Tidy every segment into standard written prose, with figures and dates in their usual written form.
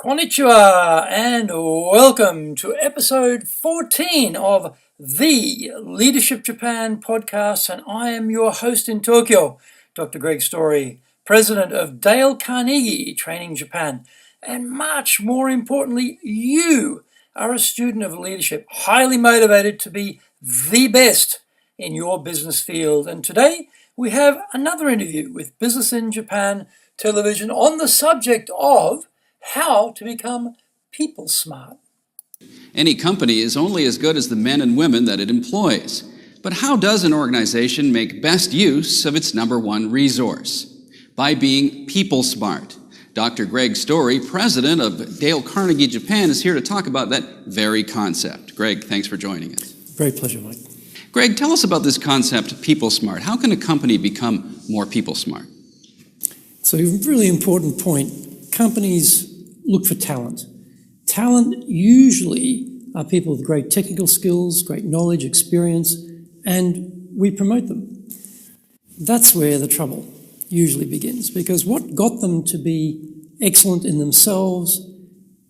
Konnichiwa and welcome to episode 14 of the Leadership Japan podcast, and I am your host in Tokyo, Dr. Greg Story, president of Dale Carnegie Training Japan, and much more importantly, you are a student of leadership, highly motivated to be the best in your business field. And today we have another interview with Business in Japan Television on the subject of how to become people smart. Any company is only as good as the men and women that it employs. But how does an organization make best use of its number one resource? By being people smart. Dr. Greg Story, president of Dale Carnegie Japan, is here to talk about that very concept. Greg, thanks for joining us. Great pleasure, Mike. Greg, tell us about this concept, people smart. How can a company become more people smart? So, a really important point. Companies look for talent. Talent usually are people with great technical skills, great knowledge, experience, and we promote them. That's where the trouble usually begins, because what got them to be excellent in themselves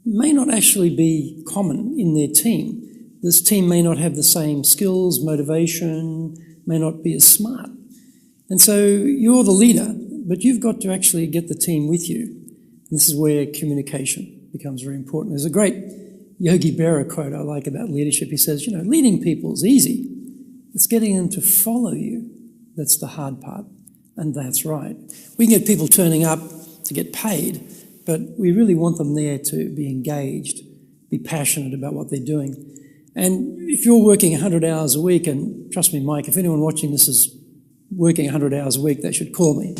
may not actually be common in their team. This team may not have the same skills, motivation, may not be as smart. And so you're the leader, but you've got to actually get the team with you. This is where communication becomes very important. There's a great Yogi Berra quote I like about leadership. He says, leading people is easy. It's getting them to follow you that's the hard part. And that's right. We can get people turning up to get paid, but we really want them there to be engaged, be passionate about what they're doing. And if you're working 100 hours a week, and trust me, Mike, if anyone watching this is working 100 hours a week, they should call me.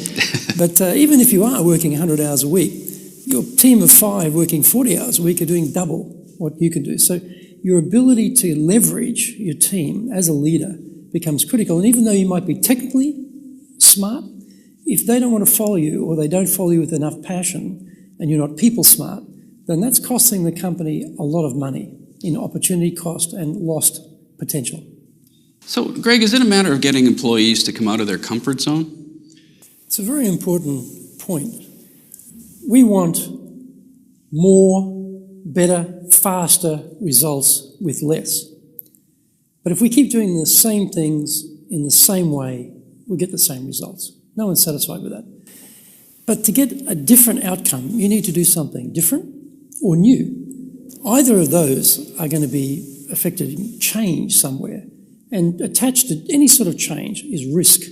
But even if you are working 100 hours a week, your team of 5 working 40 hours a week are doing double what you can do. So your ability to leverage your team as a leader becomes critical. And even though you might be technically smart, if they don't want to follow you or they don't follow you with enough passion and you're not people smart, then that's costing the company a lot of money in opportunity cost and lost potential. So, Greg, is it a matter of getting employees to come out of their comfort zone? It's a very important point. We want more, better, faster results with less. But if we keep doing the same things in the same way, we get the same results. No one's satisfied with that. But to get a different outcome, you need to do something different or new. Either of those are going to be affected in change somewhere. And attached to any sort of change is risk.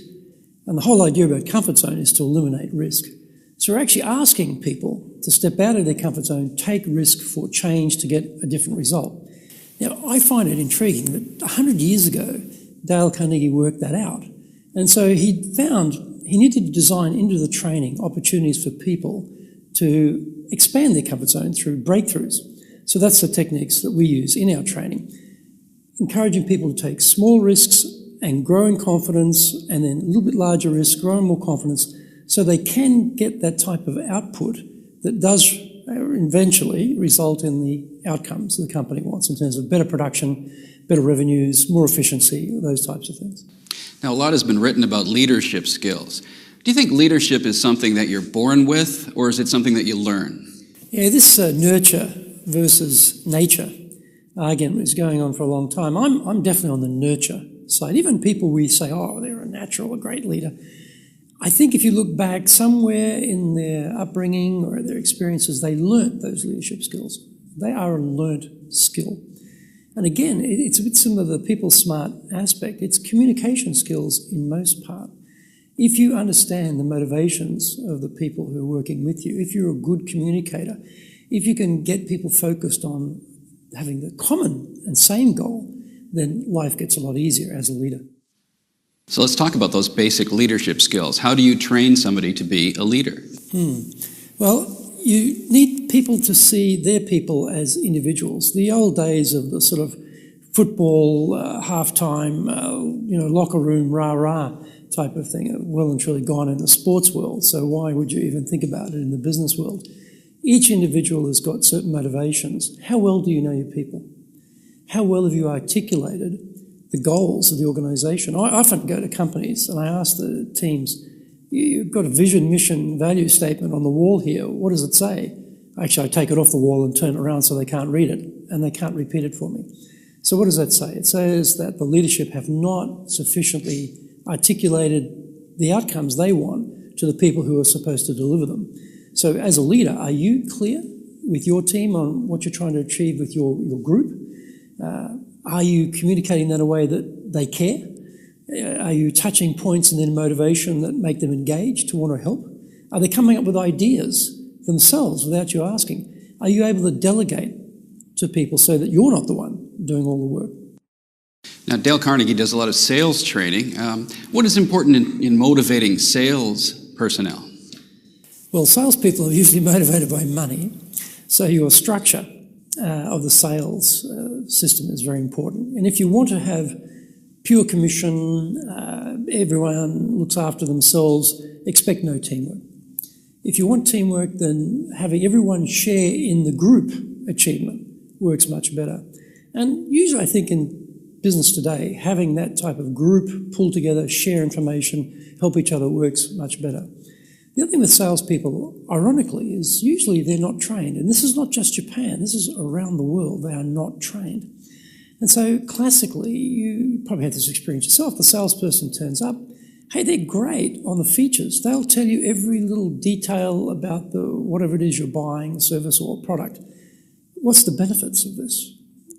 And the whole idea about comfort zone is to eliminate risk. So we're actually asking people to step out of their comfort zone, take risk for change to get a different result. Now, I find it intriguing that 100 years ago, Dale Carnegie worked that out. And so he found he needed to design into the training opportunities for people to expand their comfort zone through breakthroughs. So that's the techniques that we use in our training, encouraging people to take small risks and grow in confidence, and then a little bit larger risks, grow in more confidence, so they can get that type of output that does eventually result in the outcomes the company wants in terms of better production, better revenues, more efficiency, those types of things. Now, a lot has been written about leadership skills. Do you think leadership is something that you're born with, or is it something that you learn? Yeah, this nurture versus nature argument is going on for a long time. I'm definitely on the nurture side. Even people we say, oh, they're a natural, a great leader. I think if you look back somewhere in their upbringing or their experiences, they learnt those leadership skills. They are a learnt skill. And again, it's a bit similar to the people smart aspect. It's communication skills in most part. If you understand the motivations of the people who are working with you, if you're a good communicator, if you can get people focused on having the common and same goal, then life gets a lot easier as a leader. So let's talk about those basic leadership skills. How do you train somebody to be a leader? Well, you need people to see their people as individuals. The old days of the sort of football, halftime, locker room, rah-rah type of thing are well and truly gone in the sports world. So why would you even think about it in the business world? Each individual has got certain motivations. How well do you know your people? How well have you articulated the goals of the organisation? I often go to companies and I ask the teams, you've got a vision, mission, value statement on the wall here. What does it say? Actually, I take it off the wall and turn it around so they can't read it, and they can't repeat it for me. So what does that say? It says that the leadership have not sufficiently articulated the outcomes they want to the people who are supposed to deliver them. So as a leader, are you clear with your team on what you're trying to achieve with your group? Are you communicating that in a way that they care? Are you touching points in their motivation that make them engaged to want to help? Are they coming up with ideas themselves without you asking? Are you able to delegate to people so that you're not the one doing all the work? Now, Dale Carnegie does a lot of sales training. What is important in motivating sales personnel? Well, salespeople are usually motivated by money, so your structure of the sales system is very important. And if you want to have pure commission, everyone looks after themselves, expect no teamwork. If you want teamwork, then having everyone share in the group achievement works much better. And usually I think in business today, having that type of group pull together, share information, help each other works much better. The other thing with salespeople, ironically, is usually they're not trained. And this is not just Japan, this is around the world. They are not trained. And so classically, you probably had this experience yourself, the salesperson turns up, hey, they're great on the features. They'll tell you every little detail about whatever it is you're buying, service or product. What's the benefits of this?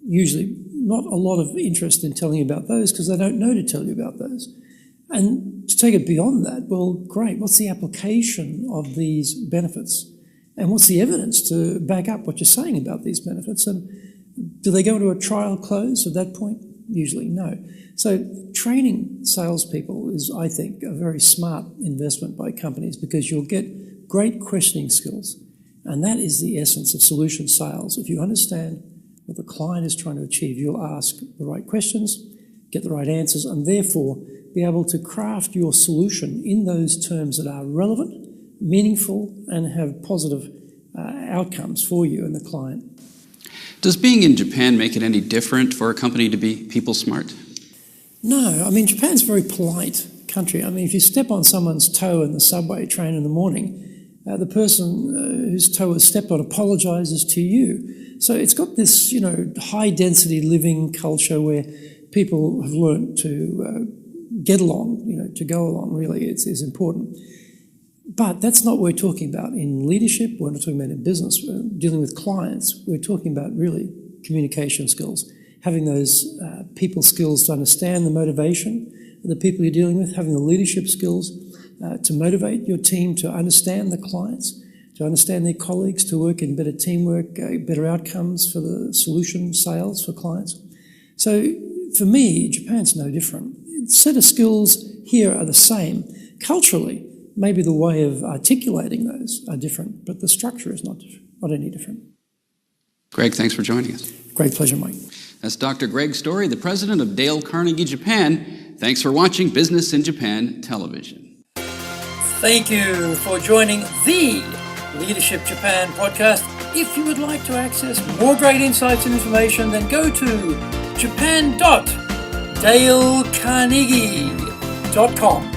Usually not a lot of interest in telling you about those because they don't know to tell you about those. And to take it beyond that, well, great, what's the application of these benefits? And what's the evidence to back up what you're saying about these benefits? And do they go into a trial close at that point? Usually no. So training salespeople is, I think, a very smart investment by companies because you'll get great questioning skills. And that is the essence of solution sales. If you understand what the client is trying to achieve, you'll ask the right questions, get the right answers, and therefore be able to craft your solution in those terms that are relevant, meaningful, and have positive outcomes for you and the client. Does being in Japan make it any different for a company to be people smart? No, I mean, Japan's a very polite country. I mean, if you step on someone's toe in the subway train in the morning, the person whose toe was stepped on apologises to you. So it's got this, high-density living culture where people have learnt to get along, to go along, really, is important. But that's not what we're talking about in leadership. We're not talking about in business. We're dealing with clients. We're talking about really communication skills, having those people skills to understand the motivation of the people you're dealing with, having the leadership skills to motivate your team to understand the clients, to understand their colleagues, to work in better teamwork, better outcomes for the solution sales for clients. So for me, Japan's no different. Set of skills here are the same. Culturally, maybe the way of articulating those are different, but the structure is not any different. Greg, thanks for joining us. Great pleasure, Mike. That's Dr. Greg Story, the president of Dale Carnegie Japan. Thanks for watching Business in Japan Television. Thank you for joining the Leadership Japan podcast. If you would like to access more great insights and information, then go to japan.dalecarnegie.com.